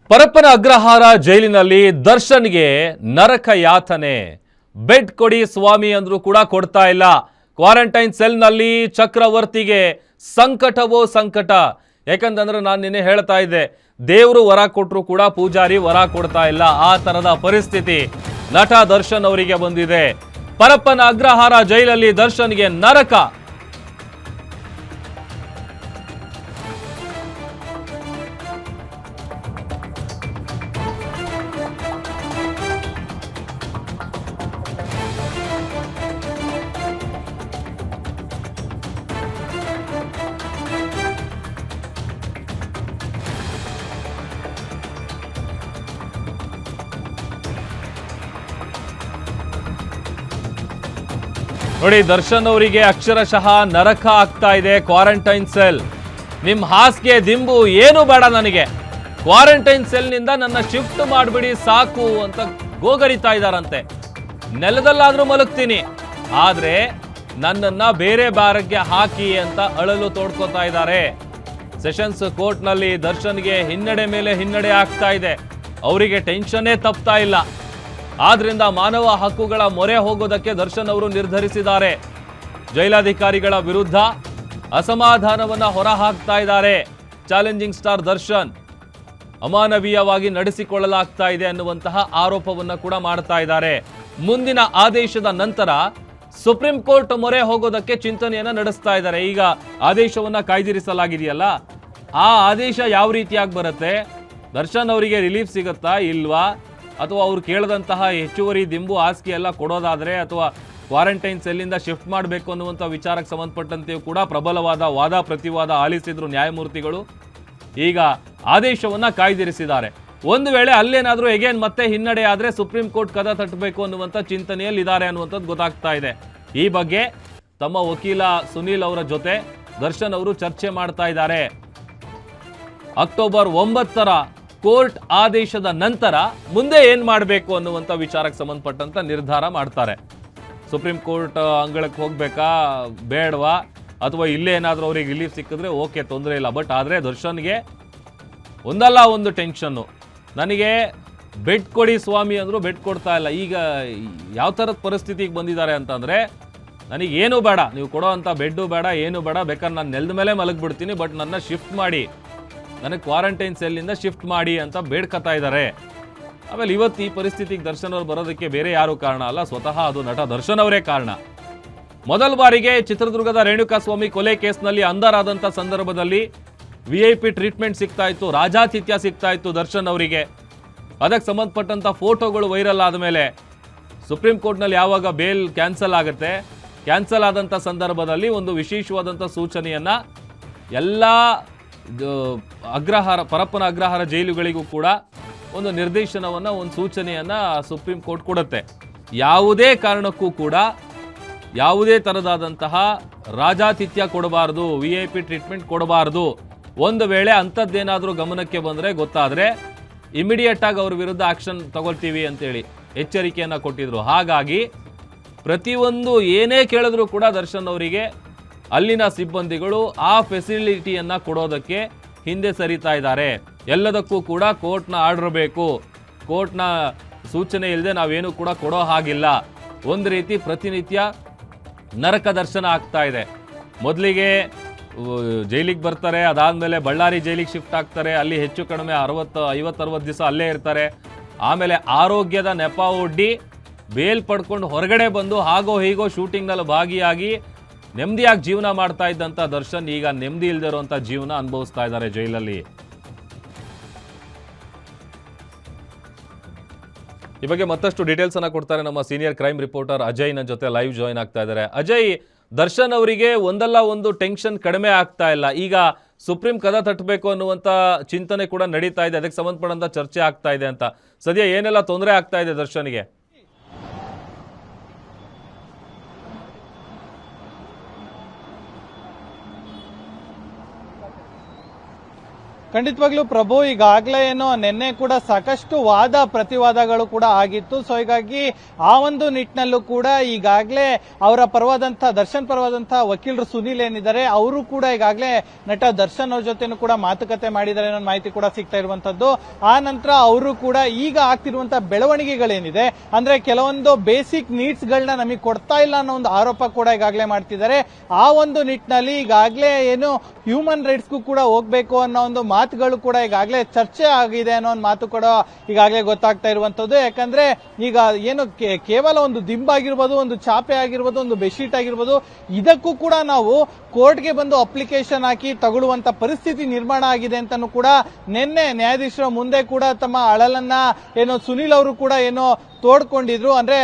ಪರಪ್ಪನ ಅಗ್ರಹಾರ ಜೈಲಿನಲ್ಲಿ ದರ್ಶನ್ಗೆ ನರಕ ಯಾತನೆ. ಬೆಡ್ ಕೊಡಿ ಸ್ವಾಮಿ ಅಂದ್ರೂ ಕೂಡ ಕೊಡ್ತಾ ಇಲ್ಲ. ಕ್ವಾರಂಟೈನ್ ಸೆಲ್ನಲ್ಲಿ ಚಕ್ರವರ್ತಿಗೆ ಸಂಕಟವೋ ಸಂಕಟ. ಯಾಕಂತಂದ್ರೆ ನಾನು ನಿನ್ನೆ ಹೇಳ್ತಾ ಇದ್ದೆ, ದೇವರು ವರ ಕೊಟ್ಟರು ಕೂಡ ಪೂಜಾರಿ ವರ ಕೊಡ್ತಾ ಇಲ್ಲ. ಆ ತರದ ಪರಿಸ್ಥಿತಿ ನಟ ದರ್ಶನ್ ಅವರಿಗೆ ಬಂದಿದೆ. ಪರಪ್ಪನ ಅಗ್ರಹಾರ ಜೈಲಲ್ಲಿ ದರ್ಶನ್ಗೆ ನರಕ. ನೋಡಿ, ದರ್ಶನ್ ಅವರಿಗೆ ಅಕ್ಷರಶಃ ನರಕ ಆಗ್ತಾ ಇದೆ. ಕ್ವಾರಂಟೈನ್ ಸೆಲ್, ನಿಮ್ ಹಾಸಿಗೆ ದಿಂಬು ಏನು ಬೇಡ ನನಗೆ, ಕ್ವಾರಂಟೈನ್ ಸೆಲ್ನಿಂದ ನನ್ನ ಶಿಫ್ಟ್ ಮಾಡಿಬಿಡಿ ಸಾಕು ಅಂತ ಗೋಗರಿತಾ ಇದ್ದಾರಂತೆ. ನೆಲದಲ್ಲಾದ್ರೂ ಮಲಗ್ತೀನಿ, ಆದ್ರೆ ನನ್ನನ್ನ ಬೇರೆ ಬಾರಕ್ಕೆ ಹಾಕಿ ಅಂತ ಅಳಲು ತೋಡ್ಕೋತಾ ಇದ್ದಾರೆ. ಸೆಷನ್ಸ್ ಕೋರ್ಟ್ನಲ್ಲಿ ದರ್ಶನ್ಗೆ ಹಿನ್ನಡೆ ಮೇಲೆ ಹಿನ್ನಡೆ ಆಗ್ತಾ ಇದೆ. ಅವರಿಗೆ ಟೆನ್ಷನ್ನೇ ತಪ್ತಾ ಇಲ್ಲ. ಆದ್ರಿಂದ ಮಾನವ ಹಕ್ಕುಗಳ ಮೊರೆ ಹೋಗೋದಕ್ಕೆ ದರ್ಶನ್ ಅವರು ನಿರ್ಧರಿಸಿದ್ದಾರೆ. ಜೈಲಾಧಿಕಾರಿಗಳ ವಿರುದ್ಧ ಅಸಮಾಧಾನವನ್ನ ಹೊರಹಾಕ್ತಾ ಇದ್ದಾರೆ. ಚಾಲೆಂಜಿಂಗ್ ಸ್ಟಾರ್ ದರ್ಶನ್ ಅಮಾನವೀಯವಾಗಿ ನಡೆಸಿಕೊಳ್ಳಲಾಗ್ತಾ ಇದೆ ಅನ್ನುವಂತಹ ಆರೋಪವನ್ನ ಕೂಡ ಮಾಡ್ತಾ ಇದ್ದಾರೆ. ಮುಂದಿನ ಆದೇಶದ ನಂತರ ಸುಪ್ರೀಂ ಕೋರ್ಟ್ ಮೊರೆ ಹೋಗೋದಕ್ಕೆ ಚಿಂತನೆಯನ್ನ ನಡೆಸ್ತಾ ಇದ್ದಾರೆ. ಈಗ ಆದೇಶವನ್ನ ಕಾಯ್ದಿರಿಸಲಾಗಿದೆಯಲ್ಲ, ಆ ಆದೇಶ ಯಾವ ರೀತಿಯಾಗಿ ಬರುತ್ತೆ, ದರ್ಶನ್ ಅವರಿಗೆ ರಿಲೀಫ್ ಸಿಗುತ್ತಾ ಇಲ್ವಾ, ಅಥವಾ ಅವ್ರು ಕೇಳದಂತಹ ಹೆಚ್ಚುವರಿ ದಿಂಬು ಹಾಸಿಗೆ ಎಲ್ಲ ಕೊಡೋದಾದ್ರೆ, ಅಥವಾ ಕ್ವಾರಂಟೈನ್ ಸೆಲ್ಲಿಂದ ಶಿಫ್ಟ್ ಮಾಡಬೇಕು ಅನ್ನುವಂಥ ವಿಚಾರಕ್ಕೆ ಸಂಬಂಧಪಟ್ಟಂತೆಯೂ ಕೂಡ ಪ್ರಬಲವಾದ ವಾದ ಪ್ರತಿವಾದ ಆಲಿಸಿದ್ರು ನ್ಯಾಯಮೂರ್ತಿಗಳು. ಈಗ ಆದೇಶವನ್ನ ಕಾಯ್ದಿರಿಸಿದ್ದಾರೆ. ಒಂದು ವೇಳೆ ಅಲ್ಲೇನಾದ್ರೂ ಎಗೇನ್ ಮತ್ತೆ ಹಿನ್ನಡೆ ಆದ್ರೆ ಸುಪ್ರೀಂ ಕೋರ್ಟ್ ಕದ ತಟ್ಟಬೇಕು ಅನ್ನುವಂಥ ಚಿಂತನೆಯಲ್ಲಿ ಇದ್ದಾರೆ ಅನ್ನುವಂಥದ್ದು ಗೊತ್ತಾಗ್ತಾ ಇದೆ. ಈ ಬಗ್ಗೆ ತಮ್ಮ ವಕೀಲ ಸುನೀಲ್ ಅವರ ಜೊತೆ ದರ್ಶನ್ ಅವರು ಚರ್ಚೆ ಮಾಡ್ತಾ ಇದ್ದಾರೆ. ಅಕ್ಟೋಬರ್ 9ರ ಕೋರ್ಟ್ ಆದೇಶದ ನಂತರ ಮುಂದೆ ಏನ್ ಮಾಡಬೇಕು ಅನ್ನುವಂಥ ವಿಚಾರಕ್ಕೆ ಸಂಬಂಧಪಟ್ಟಂತ ನಿರ್ಧಾರ ಮಾಡ್ತಾರೆ. ಸುಪ್ರೀಂ ಕೋರ್ಟ್ ಅಂಗಳಕ್ಕೆ ಹೋಗ್ಬೇಕಾ ಬೇಡವಾ, ಅಥವಾ ಇಲ್ಲೇ ಏನಾದರೂ ಅವ್ರಿಗೆ ರಿಲೀಫ್ ಸಿಕ್ಕಿದ್ರೆ ಓಕೆ, ತೊಂದರೆ ಇಲ್ಲ. ಬಟ್ ಆದರೆ ದರ್ಶನ್ಗೆ ಒಂದಲ್ಲ ಒಂದು ಟೆನ್ಷನ್ನು. ನನಗೆ ಬೆಡ್ ಕೊಡಿ ಸ್ವಾಮಿ ಅಂದರೂ ಬೆಡ್ ಕೊಡ್ತಾ ಇಲ್ಲ. ಈಗ ಯಾವ ಥರದ ಪರಿಸ್ಥಿತಿಗೆ ಬಂದಿದ್ದಾರೆ ಅಂತಂದರೆ, ನನಗೇನು ಬೇಡ, ನೀವು ಕೊಡೋ ಅಂಥ ಬೆಡ್ಡು ಬೇಡ, ಏನು ಬೇಡ, ಬೇಕಾದ್ರೆ ನಾನು ನೆಲದ ಮೇಲೆ ಮಲಗಿಬಿಡ್ತೀನಿ, ಬಟ್ ನನ್ನ ಶಿಫ್ಟ್ ಮಾಡಿ, ನನಗೆ ಕ್ವಾರಂಟೈನ್ ಸೆಲ್ಲಿಂದ ಶಿಫ್ಟ್ ಮಾಡಿ ಅಂತ ಬೇಡ್ಕತಾ ಇದ್ದಾರೆ. ಆಮೇಲೆ ಇವತ್ತು ಈ ಪರಿಸ್ಥಿತಿಗೆ ದರ್ಶನ್ ಅವರು ಬರೋದಕ್ಕೆ ಬೇರೆ ಯಾರು ಕಾರಣ ಅಲ್ಲ, ಸ್ವತಃ ಅದು ನಟ ದರ್ಶನ್ ಅವರೇ ಕಾರಣ. ಮೊದಲ ಬಾರಿಗೆ ಚಿತ್ರದುರ್ಗದ ರೇಣುಕಾಸ್ವಾಮಿ ಕೊಲೆ ಕೇಸ್ನಲ್ಲಿ ಅಂಧರಾದಂಥ ಸಂದರ್ಭದಲ್ಲಿ VIP ಟ್ರೀಟ್ಮೆಂಟ್ ಸಿಗ್ತಾ ಇತ್ತು, ರಾಜಾತಿಥ್ಯ ಸಿಗ್ತಾ ಇತ್ತು ದರ್ಶನ್ ಅವರಿಗೆ. ಅದಕ್ಕೆ ಸಂಬಂಧಪಟ್ಟಂಥ ಫೋಟೋಗಳು ವೈರಲ್ ಆದಮೇಲೆ ಸುಪ್ರೀಂ ಕೋರ್ಟ್ನಲ್ಲಿ ಯಾವಾಗ ಬೇಲ್ ಕ್ಯಾನ್ಸಲ್ ಆಗುತ್ತೆ, ಕ್ಯಾನ್ಸಲ್ ಆದಂಥ ಸಂದರ್ಭದಲ್ಲಿ ಒಂದು ವಿಶೇಷವಾದಂಥ ಸೂಚನೆಯನ್ನ ಎಲ್ಲ ಪರಪ್ಪನ ಅಗ್ರಹಾರ ಜೈಲುಗಳಿಗೂ ಕೂಡ ಒಂದು ನಿರ್ದೇಶನವನ್ನ, ಒಂದು ಸೂಚನೆಯನ್ನ ಸುಪ್ರೀಂ ಕೋರ್ಟ್ ಕೊಡುತ್ತೆ. ಯಾವುದೇ ಕಾರಣಕ್ಕೂ ಕೂಡ ಯಾವುದೇ ತರದಾದಂತಹ ರಾಜಾತಿಥ್ಯ ಕೊಡಬಾರದು, VIP ಟ್ರೀಟ್ಮೆಂಟ್ ಕೊಡಬಾರದು. ಒಂದು ವೇಳೆ ಅಂಥದ್ದೇನಾದರೂ ಗಮನಕ್ಕೆ ಬಂದರೆ, ಗೊತ್ತಾದರೆ ಇಮಿಡಿಯೇಟ್ ಆಗಿ ಅವ್ರ ವಿರುದ್ಧ ಆಕ್ಷನ್ ತಗೊಳ್ತೀವಿ ಅಂತೇಳಿ ಎಚ್ಚರಿಕೆಯನ್ನ ಕೊಟ್ಟಿದ್ರು. ಹಾಗಾಗಿ ಪ್ರತಿಯೊಂದು ಏನೇ ಕೇಳಿದ್ರು ಕೂಡ ದರ್ಶನ್ ಅವರಿಗೆ ಅಲ್ಲಿನ ಸಿಬ್ಬಂದಿಗಳು ಆ ಫೆಸಿಲಿಟಿಯನ್ನ ಕೊಡೋದಕ್ಕೆ ಹಿಂದೆ ಸರಿತಾ ಇದ್ದಾರೆ. ಎಲ್ಲದಕ್ಕೂ ಕೂಡ ಕೋರ್ಟ್ನ ಆರ್ಡರ್ ಬೇಕು, ಕೋರ್ಟ್ನ ಸೂಚನೆ ಇಲ್ಲದೆ ನಾವೇನು ಕೂಡ ಕೊಡೋ ಹಾಗಿಲ್ಲ. ಒಂದು ರೀತಿ ಪ್ರತಿನಿತ್ಯ ನರಕ ದರ್ಶನ ಆಗ್ತಾ ಇದೆ. ಮೊದಲಿಗೆ ಜೈಲಿಗೆ ಬರ್ತಾರೆ, ಅದಾದಮೇಲೆ ಬಳ್ಳಾರಿ ಜೈಲಿಗೆ ಶಿಫ್ಟ್ ಆಗ್ತಾರೆ, ಅಲ್ಲಿ ಹೆಚ್ಚು ಕಡಿಮೆ 50-60 ದಿವಸ ಅಲ್ಲೇ ಇರ್ತಾರೆ. ಆಮೇಲೆ ಆರೋಗ್ಯದ ನೆಪ ಒಡ್ಡಿ ಬೇಲ್ ಪಡ್ಕೊಂಡು ಹೊರಗಡೆ ಬಂದು ಹಾಗೋ ಹೀಗೋ ಶೂಟಿಂಗ್ನಲ್ಲಿ ಭಾಗಿಯಾಗಿ ನೆಮ್ಮದಿಯಾಗಿ ಜೀವನ ಮಾಡ್ತಾ ಇದ್ದಂಥ ದರ್ಶನ್ ಈಗ ನೆಮ್ಮದಿ ಇಲ್ಲದೆ ಇರುವಂಥ ಜೀವನ ಅನುಭವಿಸ್ತಾ ಇದ್ದಾರೆ ಜೈಲಲ್ಲಿ. ಈ ಬಗ್ಗೆ ಮತ್ತಷ್ಟು ಡೀಟೇಲ್ಸ್ ಅನ್ನ ಕೊಡ್ತಾರೆ ನಮ್ಮ ಸೀನಿಯರ್ ಕ್ರೈಮ್ ರಿಪೋರ್ಟರ್ ಅಜಯ್ ನನ್ನ ಜೊತೆ ಲೈವ್ ಜಾಯಿನ್ ಆಗ್ತಾ ಇದ್ದಾರೆ. ಅಜಯ್, ದರ್ಶನ್ ಅವರಿಗೆ ಒಂದಲ್ಲ ಒಂದು ಟೆನ್ಷನ್ ಕಡಿಮೆ ಆಗ್ತಾ ಇಲ್ಲ. ಈಗ ಸುಪ್ರೀಂ ಕದ ತಟ್ಟಬೇಕು ಅನ್ನುವಂಥ ಚಿಂತನೆ ಕೂಡ ನಡೀತಾ ಇದೆ, ಅದಕ್ಕೆ ಸಂಬಂಧಪಟ್ಟಂತ ಚರ್ಚೆ ಆಗ್ತಾ ಇದೆ ಅಂತ. ಸದ್ಯ ಏನೆಲ್ಲ ತೊಂದರೆ ಆಗ್ತಾ ಇದೆ ದರ್ಶನ್ಗೆ? ಖಂಡಿತವಾಗ್ಲೂ ಪ್ರಭು, ಈಗಾಗಲೇ ಏನೋ ನಿನ್ನೆ ಕೂಡ ಸಾಕಷ್ಟು ವಾದ ಪ್ರತಿವಾದಗಳು ಕೂಡ ಆಗಿತ್ತು. ಸೊ ಹೀಗಾಗಿ ಆ ಒಂದು ನಿಟ್ಟಿನಲ್ಲೂ ಕೂಡ ಈಗಾಗಲೇ ಅವರ ಪರವಾದಂತಹ ದರ್ಶನ್ ಪರವಾದಂತಹ ವಕೀಲರು ಸುನೀಲ್ ಏನಿದ್ದಾರೆ ಅವರು ಕೂಡ ಈಗಾಗಲೇ ನಟ ದರ್ಶನ್ ಅವ್ರ ಜೊತೆನೂ ಕೂಡ ಮಾತುಕತೆ ಮಾಡಿದ್ದಾರೆ ಅನ್ನೋ ಮಾಹಿತಿ ಕೂಡ ಸಿಗ್ತಾ ಇರುವಂತದ್ದು. ಆ ನಂತರ ಅವರು ಕೂಡ ಈಗ ಆಗ್ತಿರುವಂತಹ ಬೆಳವಣಿಗೆಗಳೇನಿದೆ ಅಂದ್ರೆ ಕೆಲವೊಂದು ಬೇಸಿಕ್ ನೀಡ್ಸ್ ಗಳನ್ನ ನಮಗೆ ಕೊಡ್ತಾ ಇಲ್ಲ ಅನ್ನೋ ಒಂದು ಆರೋಪ ಕೂಡ ಈಗಾಗಲೇ ಮಾಡ್ತಿದ್ದಾರೆ. ಆ ಒಂದು ನಿಟ್ಟಿನಲ್ಲಿ ಈಗಾಗಲೇ ಏನು ಹ್ಯೂಮನ್ ರೈಟ್ಸ್ಗೂ ಕೂಡ ಹೋಗ್ಬೇಕು ಅನ್ನೋ ಒಂದು ಮಾತುಗಳು ಕೂಡ ಈಗಾಗಲೇ ಚರ್ಚೆ ಆಗಿದೆ ಅನ್ನೋ ಒಂದು ಮಾತು ಕೂಡ ಈಗಾಗಲೇ ಗೊತ್ತಾಗ್ತಾ ಇರುವಂತದ್ದು. ಯಾಕಂದ್ರೆ ಈಗ ಏನು ಕೇವಲ ಒಂದು ದಿಂಬಾಗಿರ್ಬೋದು, ಒಂದು ಚಾಪೆ ಆಗಿರ್ಬೋದು, ಒಂದು ಬೆಡ್ಶೀಟ್ ಆಗಿರ್ಬೋದು, ಇದಕ್ಕೂ ಕೂಡ ನಾವು ಕೋರ್ಟ್ಗೆ ಬಂದು ಅಪ್ಲಿಕೇಶನ್ ಹಾಕಿ ತಗೊಳ್ಳುವಂತ ಪರಿಸ್ಥಿತಿ ನಿರ್ಮಾಣ ಆಗಿದೆ ಅಂತಾನು ಕೂಡ ನಿನ್ನೆ ನ್ಯಾಯಾಧೀಶರ ಮುಂದೆ ಕೂಡ ತಮ್ಮ ಅಳಲನ್ನ ಏನು ಸುನೀಲ್ ಅವರು ಕೂಡ ಏನು ತೋಡ್ಕೊಂಡಿದ್ರು. ಅಂದ್ರೆ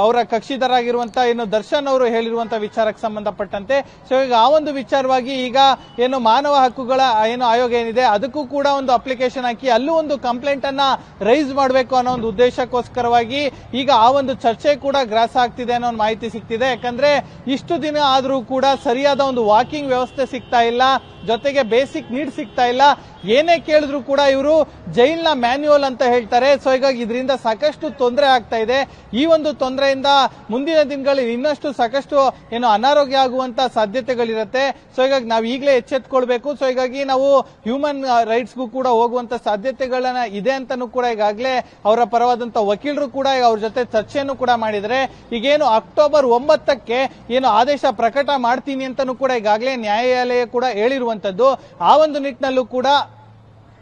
ಅವರ ಕಕ್ಷಿದಾರರಾಗಿರುವಂತ ಏನು ದರ್ಶನ್ ಅವರು ಹೇಳಿರುವಂತ ವಿಚಾರಕ್ಕೆ ಸಂಬಂಧಪಟ್ಟಂತೆ. ಸೊ ಈಗ ಆ ಒಂದು ವಿಚಾರವಾಗಿ ಈಗ ಏನು ಮಾನವ ಹಕ್ಕುಗಳ ಏನು ಆಯೋಗ ಏನಿದೆ ಅದಕ್ಕೂ ಕೂಡ ಒಂದು ಅಪ್ಲಿಕೇಶನ್ ಹಾಕಿ ಅಲ್ಲೂ ಒಂದು ಕಂಪ್ಲೇಂಟ್ ಅನ್ನ ರೈಸ್ ಮಾಡಬೇಕು ಅನ್ನೋ ಒಂದು ಉದ್ದೇಶಕ್ಕೋಸ್ಕರವಾಗಿ ಈಗ ಆ ಒಂದು ಚರ್ಚೆ ಕೂಡ ಗ್ರಾಸ ಆಗ್ತಿದೆ ಅನ್ನೋ ಒಂದು ಮಾಹಿತಿ ಸಿಗ್ತಿದೆ. ಯಾಕಂದ್ರೆ ಇಷ್ಟು ದಿನ ಆದ್ರೂ ಕೂಡ ಸರಿಯಾದ ಒಂದು ವಾಕಿಂಗ್ ವ್ಯವಸ್ಥೆ ಸಿಗ್ತಾ ಇಲ್ಲ, ಜೊತೆಗೆ ಬೇಸಿಕ್ ನೀಡ್ ಸಿಗ್ತಾ ಇಲ್ಲ. ಏನೇ ಕೇಳಿದ್ರು ಕೂಡ ಇವರು ಜೈಲ್ನ ಮ್ಯಾನ್ಯುವಲ್ ಅಂತ ಹೇಳ್ತಾರೆ. ಸೊ ಹೀಗಾಗಿ ಇದರಿಂದ ಸಾಕಷ್ಟು ತೊಂದರೆ ಆಗ್ತಾ ಇದೆ. ಈ ಒಂದು ತೊಂದರೆಯಿಂದ ಮುಂದಿನ ದಿನಗಳಲ್ಲಿ ಇನ್ನಷ್ಟು ಸಾಕಷ್ಟು ಏನು ಅನಾರೋಗ್ಯ ಆಗುವಂತ ಸಾಧ್ಯತೆಗಳಿರುತ್ತೆ. ಸೊ ಹೀಗಾಗಿ ನಾವು ಈಗಲೇ ಎಚ್ಚೆತ್ಕೊಳ್ಬೇಕು. ಸೊ ಹೀಗಾಗಿ ನಾವು ಹ್ಯೂಮನ್ ರೈಟ್ಸ್ಗೂ ಕೂಡ ಹೋಗುವಂತ ಸಾಧ್ಯತೆಗಳನ್ನ ಇದೆ ಅಂತಾನೂ ಕೂಡ ಈಗಾಗಲೇ ಅವರ ಪರವಾದಂತ ವಕೀಲರು ಕೂಡ ಅವ್ರ ಜೊತೆ ಚರ್ಚೆಯನ್ನು ಕೂಡ ಮಾಡಿದರೆ. ಈಗೇನು ಅಕ್ಟೋಬರ್ 9ಕ್ಕೆ ಏನು ಆದೇಶ ಪ್ರಕಟ ಮಾಡ್ತೀನಿ ಅಂತಾನೂ ಕೂಡ ಈಗಾಗಲೇ ನ್ಯಾಯಾಲಯ ಕೂಡ ಹೇಳಿರುವಂತದ್ದು. ಆ ಒಂದು ನಿಟ್ಟಿನಲ್ಲೂ ಕೂಡ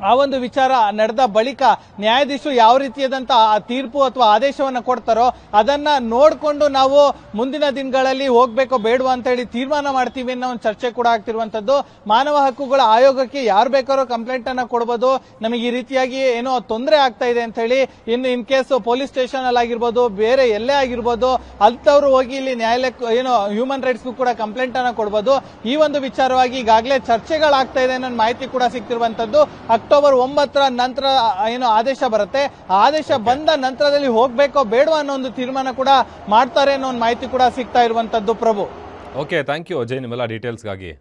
ಆ ಒಂದು ವಿಚಾರ ನಡೆದ ಬಳಿಕ ನ್ಯಾಯಾಧೀಶರು ಯಾವ ರೀತಿಯಾದಂತಹ ತೀರ್ಪು ಅಥವಾ ಆದೇಶವನ್ನ ಕೊಡ್ತಾರೋ ಅದನ್ನ ನೋಡಿಕೊಂಡು ನಾವು ಮುಂದಿನ ದಿನಗಳಲ್ಲಿ ಹೋಗ್ಬೇಕೋ ಬೇಡವಾ ಅಂತ ಹೇಳಿ ತೀರ್ಮಾನ ಮಾಡ್ತೀವಿ ಅನ್ನೋ ಒಂದು ಚರ್ಚೆ ಕೂಡ ಆಗ್ತಿರುವಂತದ್ದು. ಮಾನವ ಹಕ್ಕುಗಳ ಆಯೋಗಕ್ಕೆ ಯಾರು ಬೇಕಾದ್ರೂ ಕಂಪ್ಲೇಂಟ್ ಅನ್ನ ಕೊಡಬಹುದು, ನಮಗೆ ಈ ರೀತಿಯಾಗಿ ಏನೋ ತೊಂದರೆ ಆಗ್ತಾ ಇದೆ ಅಂತ ಹೇಳಿ. ಇನ್ನು ಇನ್ ಕೇಸ್ ಪೊಲೀಸ್ ಸ್ಟೇಷನ್ ಅಲ್ಲಿ ಆಗಿರ್ಬೋದು, ಬೇರೆ ಎಲ್ಲೇ ಆಗಿರ್ಬೋದು, ಅಂತವ್ರು ಹೋಗಿ ಇಲ್ಲಿ ನ್ಯಾಯಾಲಯಕ್ಕೆ ಏನೋ ಹ್ಯೂಮನ್ ರೈಟ್ಸ್ಗೂ ಕೂಡ ಕಂಪ್ಲೇಂಟ್ ಅನ್ನ ಕೊಡಬಹುದು. ಈ ಒಂದು ವಿಚಾರವಾಗಿ ಈಗಾಗಲೇ ಚರ್ಚೆಗಳಾಗ್ತಾ ಇದೆ ಅನ್ನೋ ಮಾಹಿತಿ ಕೂಡ ಸಿಗ್ತಿರುವಂತದ್ದು. ಅಕ್ಟೋಬರ್ 9ರ ನಂತರ ಏನು ಆದೇಶ ಬರುತ್ತೆ, ಆದೇಶ ಬಂದ ನಂತರದಲ್ಲಿ ಹೋಗ್ಬೇಕೋ ಬೇಡವಾ ಅನ್ನೋ ಒಂದು ತೀರ್ಮಾನ ಕೂಡ ಮಾಡ್ತಾರೆ ಅನ್ನೋ ಒಂದು ಮಾಹಿತಿ ಕೂಡ ಸಿಗ್ತಾ ಇರುವಂತದ್ದು. ಪ್ರಭು, ಓಕೆ, ಥ್ಯಾಂಕ್ ಯು ಅಜಯ್ ನಿಮ್ಮೆಲ್ಲ ಡೀಟೇಲ್ಸ್ಗಾಗಿ.